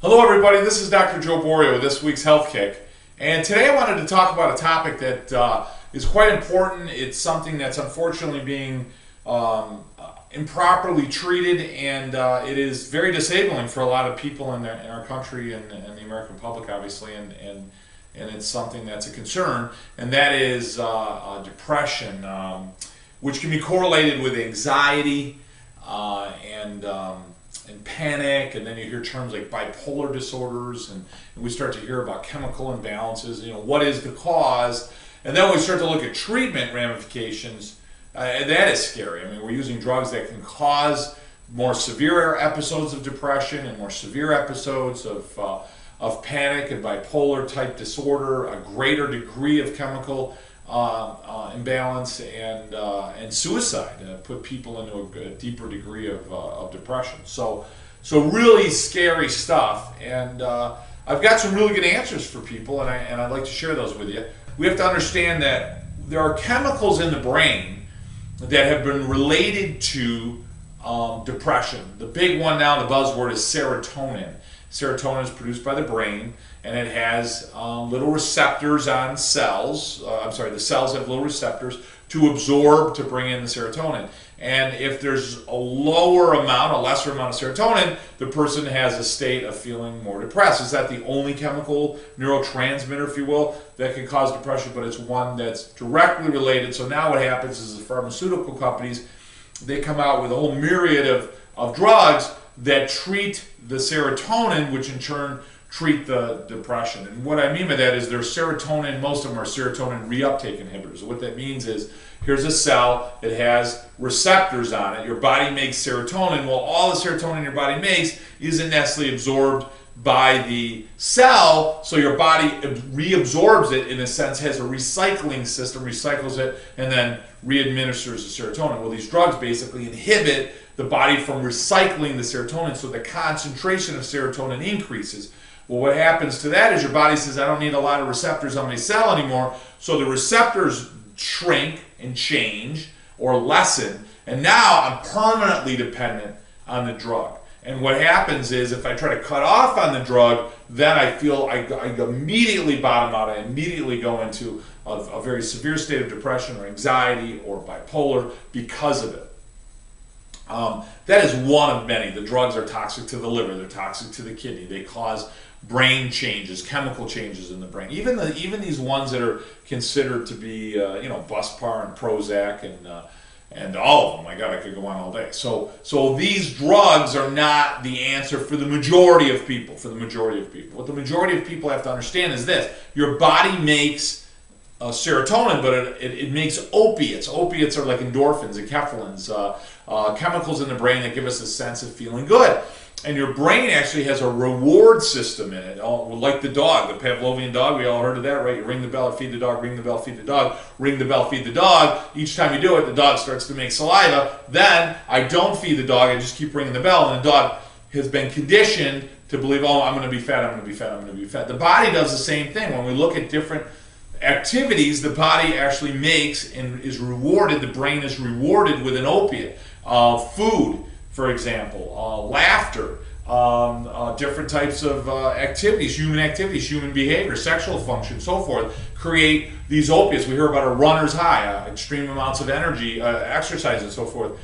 Hello everybody, this is Dr. Joe Borio with this week's Health Kick. And today I wanted to talk about a topic that is quite important. It's something that's unfortunately being improperly treated, and it is very disabling for a lot of people in our country and the American public, obviously, and it's something that's a concern, and that is depression, which can be correlated with anxiety and panic, and then you hear terms like bipolar disorders, and we start to hear about chemical imbalances. You know, what is the cause? And then we start to look at treatment ramifications, and that is scary. I mean, we're using drugs that can cause more severe episodes of depression and more severe episodes of panic and bipolar type disorder, a greater degree of chemical imbalance, and suicide, put people into a deeper degree of depression. So really scary stuff, and I've got some really good answers for people, and I'd like to share those with you. We have to understand that there are chemicals in the brain that have been related to depression. The big one now, the buzzword, is serotonin. Serotonin is produced by the brain, and it has little receptors on cells. The cells have little receptors to absorb, to bring in the serotonin. And if there's a lesser amount of serotonin, the person has a state of feeling more depressed. Is that the only chemical neurotransmitter, if you will, that can cause depression? But it's one that's directly related. So now what happens is the pharmaceutical companies, they come out with a whole myriad of drugs that treat the serotonin, which in turn treat the depression. And what I mean by that is most of them are serotonin reuptake inhibitors. What that means is, here's a cell, it has receptors on it, your body makes serotonin. Well, all the serotonin your body makes isn't necessarily absorbed by the cell, so your body reabsorbs it, in a sense, has a recycling system, recycles it, and then readministers the serotonin. Well, these drugs basically inhibit the body from recycling the serotonin, so the concentration of serotonin increases. Well, what happens to that is your body says, I don't need a lot of receptors on my cell anymore, so the receptors shrink and change or lessen, and now I'm permanently dependent on the drug. And what happens is, if I try to cut off on the drug, then I feel I immediately bottom out. I immediately go into a very severe state of depression or anxiety or bipolar because of it. That is one of many. The drugs are toxic to the liver, they're toxic to the kidney, they cause brain changes, chemical changes in the brain. Even these ones that are considered to be, Buspar and Prozac and all of them. My God, I could go on all day. So these drugs are not the answer for the majority of people. What the majority of people have to understand is this: your body makes serotonin, but it makes opiates. Opiates are like endorphins, enkephalins, chemicals in the brain that give us a sense of feeling good. And your brain actually has a reward system in it, like the dog, the Pavlovian dog. We all heard of that, right? You ring the bell, feed the dog, ring the bell, feed the dog, ring the bell, feed the dog. Each time you do it, the dog starts to make saliva. Then I don't feed the dog, I just keep ringing the bell, and the dog has been conditioned to believe, oh, I'm going to be fat, I'm going to be fat, I'm going to be fat. The body does the same thing. When we look at different activities, the body actually makes and is rewarded, the brain is rewarded with an opiate. Food, for example, laughter, different types of activities, human behavior, sexual function, so forth, create these opiates. We hear about a runner's high, extreme amounts of energy, exercise and so forth,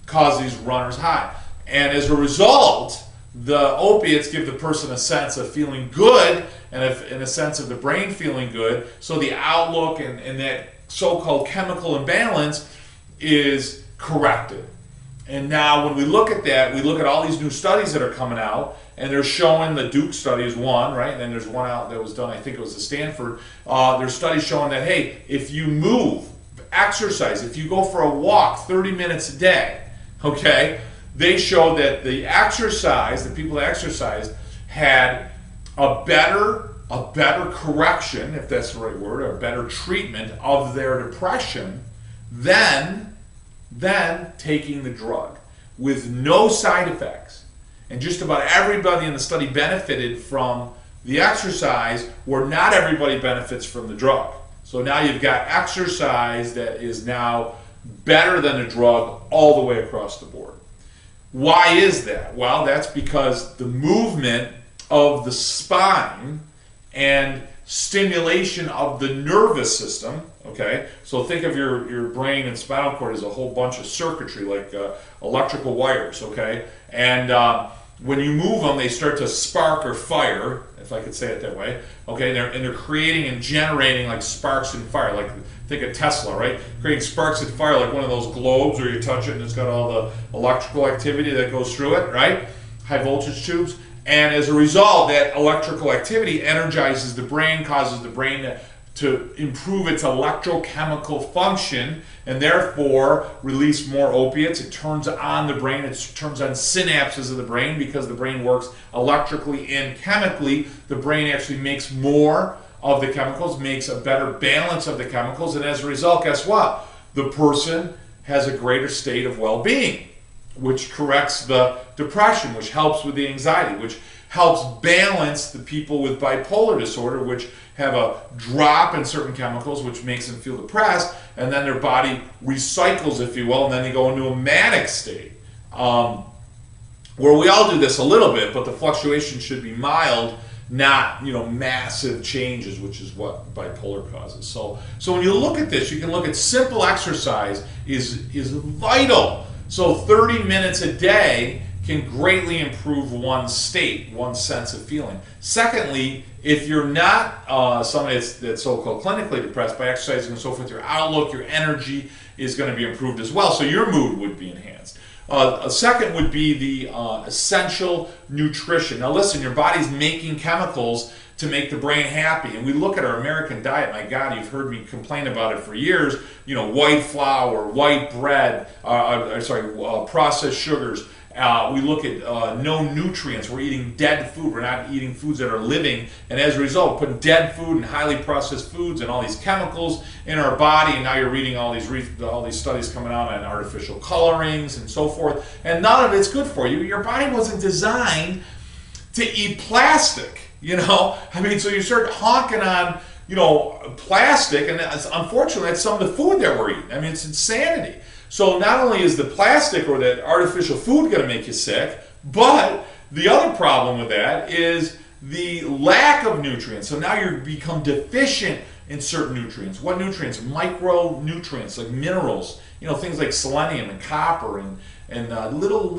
cause these runner's high. And as a result, the opiates give the person a sense of feeling good, and a sense of the brain feeling good, so the outlook and that so-called chemical imbalance is corrected. And now when we look at that, we look at all these new studies that are coming out, and they're showing, the Duke study is one, right? And then there's one out that was done, I think it was at Stanford. There's studies showing that, hey, if you move, exercise, if you go for a walk 30 minutes a day, okay, they showed that the people that exercised had a better correction, if that's the right word, or a better treatment of their depression than taking the drug, with no side effects. And just about everybody in the study benefited from the exercise, where not everybody benefits from the drug. So now you've got exercise that is now better than a drug all the way across the board. Why is that? Well, that's because the movement of the spine and stimulation of the nervous system. Okay, so think of your brain and spinal cord as a whole bunch of circuitry, like electrical wires. Okay, and when you move them, they start to spark or fire, if I could say it that way. Okay, and they're creating and generating like sparks and fire. Like think of Tesla, right? Creating sparks and fire, like one of those globes where you touch it and it's got all the electrical activity that goes through it, right? High voltage tubes. And as a result, that electrical activity energizes the brain, causes the brain to improve its electrochemical function, and therefore release more opiates. It turns on the brain, it turns on synapses of the brain, because the brain works electrically and chemically. The brain actually makes more of the chemicals, makes a better balance of the chemicals, and as a result, guess what? The person has a greater state of well-being, which corrects the depression, which helps with the anxiety, which helps balance the people with bipolar disorder, which have a drop in certain chemicals, which makes them feel depressed, and then their body recycles, if you will, and then they go into a manic state. Where we all do this a little bit, but the fluctuation should be mild, not massive changes, which is what bipolar causes. So when you look at this, you can look at simple exercise is vital. So 30 minutes a day can greatly improve one's state, one's sense of feeling. Secondly, if you're not somebody that's so-called clinically depressed, by exercising and so forth, your outlook, your energy is going to be improved as well, so your mood would be enhanced. A second would be the essential nutrition. Now listen, your body's making chemicals to make the brain happy, and we look at our American diet. My God, you've heard me complain about it for years. White flour, white bread, processed sugars. We look at no nutrients. We're eating dead food. We're not eating foods that are living, and as a result, putting dead food and highly processed foods and all these chemicals in our body. And now you're reading all these studies coming out on artificial colorings and so forth, and none of it's good for you. Your body wasn't designed to eat plastic. So you start honking on plastic, and unfortunately, that's some of the food that we're eating. It's insanity. So not only is the plastic or that artificial food going to make you sick, but the other problem with that is the lack of nutrients. So now you become deficient in certain nutrients. What nutrients? Micronutrients, like minerals, things like selenium and copper and little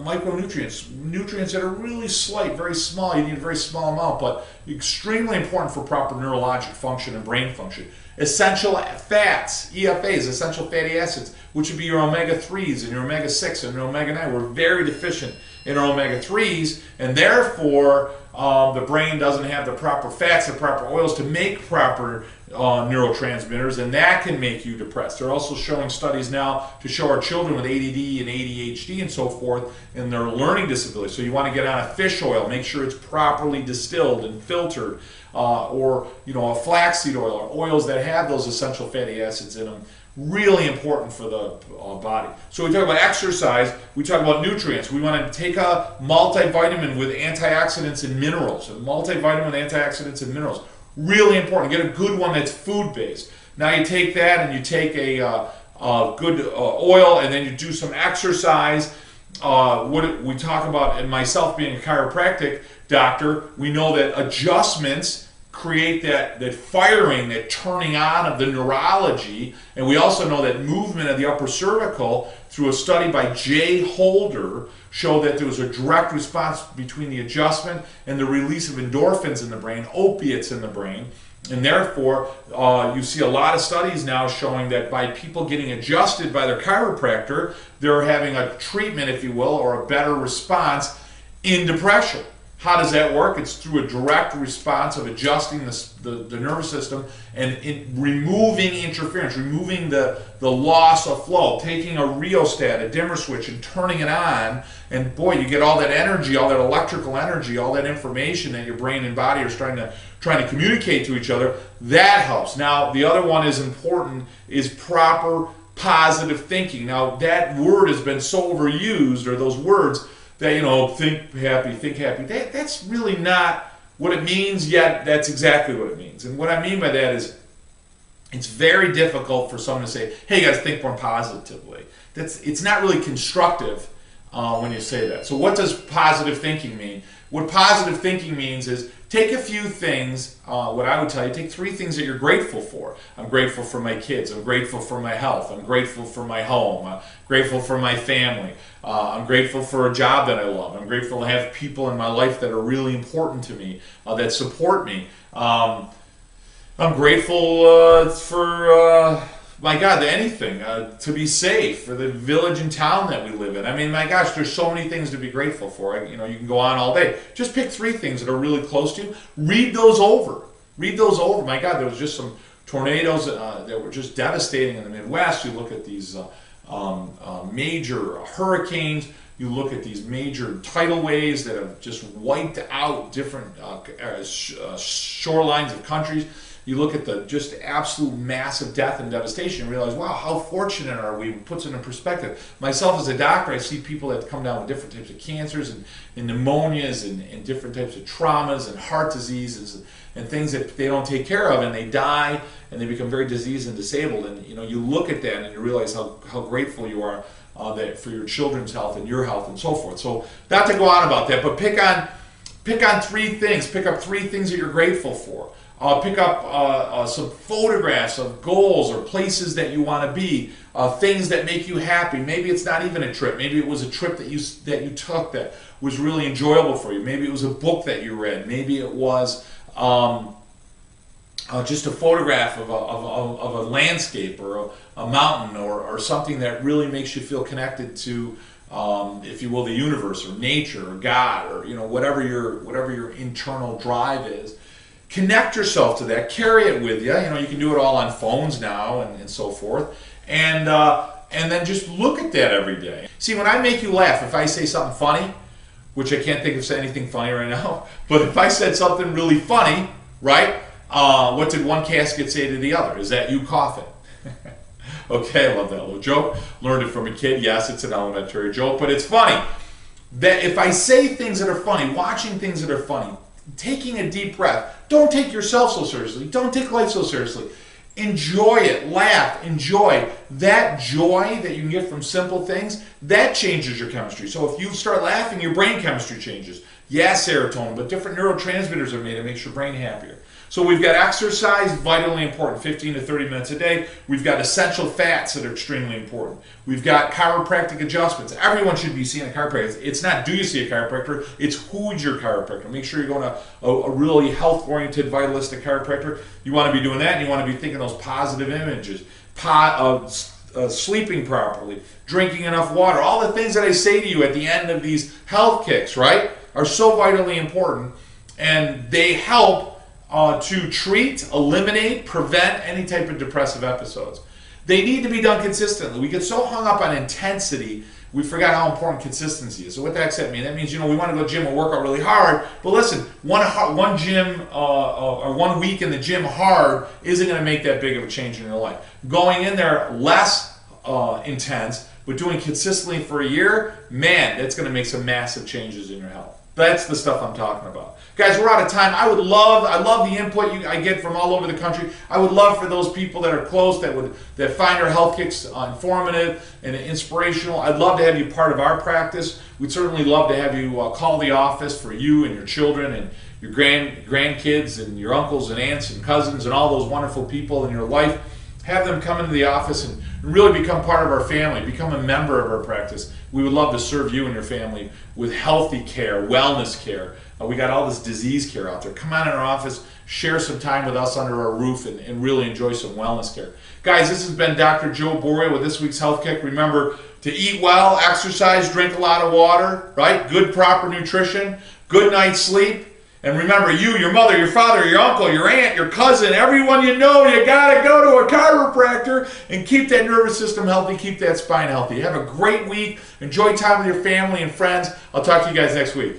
micronutrients, nutrients that are really slight, very small. You need a very small amount, but extremely important for proper neurologic function and brain function. Essential fats, EFAs, essential fatty acids, which would be your omega-3s and your omega-6 and your omega-9. We're very deficient in our omega-3s, and therefore the brain doesn't have the proper fats, the proper oils to make proper neurotransmitters, and that can make you depressed. They're also showing studies now to show our children with ADD and ADHD and so forth in their learning disabilities. So you want to get on a fish oil, make sure it's properly distilled and filtered, or a flaxseed oil, or oils that have those essential fatty acids in them. Really important for the body. So we talk about exercise, we talk about nutrients. We want to take a multivitamin with antioxidants and minerals. A multivitamin with antioxidants and minerals. Really important. Get a good one that's food-based. Now you take that and you take a good oil, and then you do some exercise. What we talk about, and myself being a chiropractic doctor, we know that adjustments create that firing, that turning on of the neurology, and we also know that movement of the upper cervical, through a study by Jay Holder, showed that there was a direct response between the adjustment and the release of endorphins in the brain, opiates in the brain, and therefore you see a lot of studies now showing that by people getting adjusted by their chiropractor, they're having a treatment, if you will, or a better response in depression. How does that work? It's through a direct response of adjusting the nervous system and removing interference, removing the loss of flow, taking a rheostat, a dimmer switch, and turning it on. And boy, you get all that energy, all that electrical energy, all that information that your brain and body are trying to communicate to each other. That helps. Now, the other one is important, is proper positive thinking. Now, that word has been so overused, or those words, that, think happy. That's really not what it means, yet that's exactly what it means. And what I mean by that is, it's very difficult for someone to say, hey, you guys, think more positively. It's not really constructive when you say that. So what does positive thinking mean? What positive thinking means is take a few things, what I would tell you, take 3 things that you're grateful for. I'm grateful for my kids. I'm grateful for my health. I'm grateful for my home. I'm grateful for my family. I'm grateful for a job that I love. I'm grateful to have people in my life that are really important to me, that support me. I'm grateful for, my God, anything, to be safe, for the village and town that we live in. I mean, my gosh, there's so many things to be grateful for. You know, you can go on all day. Just pick 3 things that are really close to you. Read those over. Read those over. My God, there was just some tornadoes that were just devastating in the Midwest. You look at these major hurricanes. You look at these major tidal waves that have just wiped out different shorelines of countries. You look at the just absolute massive death and devastation and realize, wow, how fortunate are we? It puts it in perspective. Myself as a doctor, I see people that come down with different types of cancers and pneumonias and different types of traumas and heart diseases and things that they don't take care of, and they die and they become very diseased and disabled. And you know, you look at that and you realize how grateful you are that for your children's health and your health and so forth. So not to go on about that, but pick on 3 things. Pick up 3 things that you're grateful for. Pick up some photographs of goals or places that you want to be, things that make you happy. Maybe it's not even a trip. Maybe it was a trip that you took that was really enjoyable for you. Maybe it was a book that you read. Maybe it was just a photograph of a landscape or a mountain or something that really makes you feel connected to, if you will, the universe or nature or God, or you know, whatever your internal drive is. Connect yourself to that. Carry it with you. You know, you can do it all on phones now and so forth. And then just look at that every day. See, when I make you laugh, if I say something funny, which I can't think of anything funny right now, but if I said something really funny, right? What did one casket say to the other? Is that you coughing? Okay, I love that little joke. Learned it from a kid. Yes, it's an elementary joke, but it's funny. That if I say things that are funny, watching things that are funny, taking a deep breath. Don't take yourself so seriously. Don't take life so seriously. Enjoy it. Laugh. Enjoy. That joy that you can get from simple things, that changes your chemistry. So if you start laughing, your brain chemistry changes. Yeah, serotonin, but different neurotransmitters are made. It makes your brain happier. So we've got exercise, vitally important, 15 to 30 minutes a day. We've got essential fats that are extremely important. We've got chiropractic adjustments. Everyone should be seeing a chiropractor. It's not do you see a chiropractor, it's who's your chiropractor. Make sure you're going to a really health-oriented, vitalistic chiropractor. You want to be doing that, and you want to be thinking those positive images. Sleeping properly, drinking enough water. All the things that I say to you at the end of these health kicks, right, are so vitally important, and they help to treat, eliminate, prevent any type of depressive episodes. They need to be done consistently. We get so hung up on intensity, we forgot how important consistency is. So what the heck does that mean? That means, you know, we want to go to the gym and work out really hard, but listen, one gym or 1 week in the gym hard isn't going to make that big of a change in your life. Going in there less intense, but doing consistently for a year, man, that's going to make some massive changes in your health. That's the stuff I'm talking about. Guys, we're out of time. I love the input I get from all over the country. I would love for those people that are close that find our health kicks informative and inspirational. I'd love to have you part of our practice. We'd certainly love to have you call the office for you and your children and your grandkids and your uncles and aunts and cousins and all those wonderful people in your life. Have them come into the office and really become part of our family, become a member of our practice. We would love to serve you and your family with healthy care, wellness care. We got all this disease care out there. Come on in our office, share some time with us under our roof, and really enjoy some wellness care. Guys, this has been Dr. Joe Borio with this week's Health Kick. Remember to eat well, exercise, drink a lot of water, right? Good, proper nutrition, good night's sleep. And remember, you, your mother, your father, your uncle, your aunt, your cousin, everyone you know, you gotta go to a chiropractor and keep that nervous system healthy, keep that spine healthy. Have a great week. Enjoy time with your family and friends. I'll talk to you guys next week.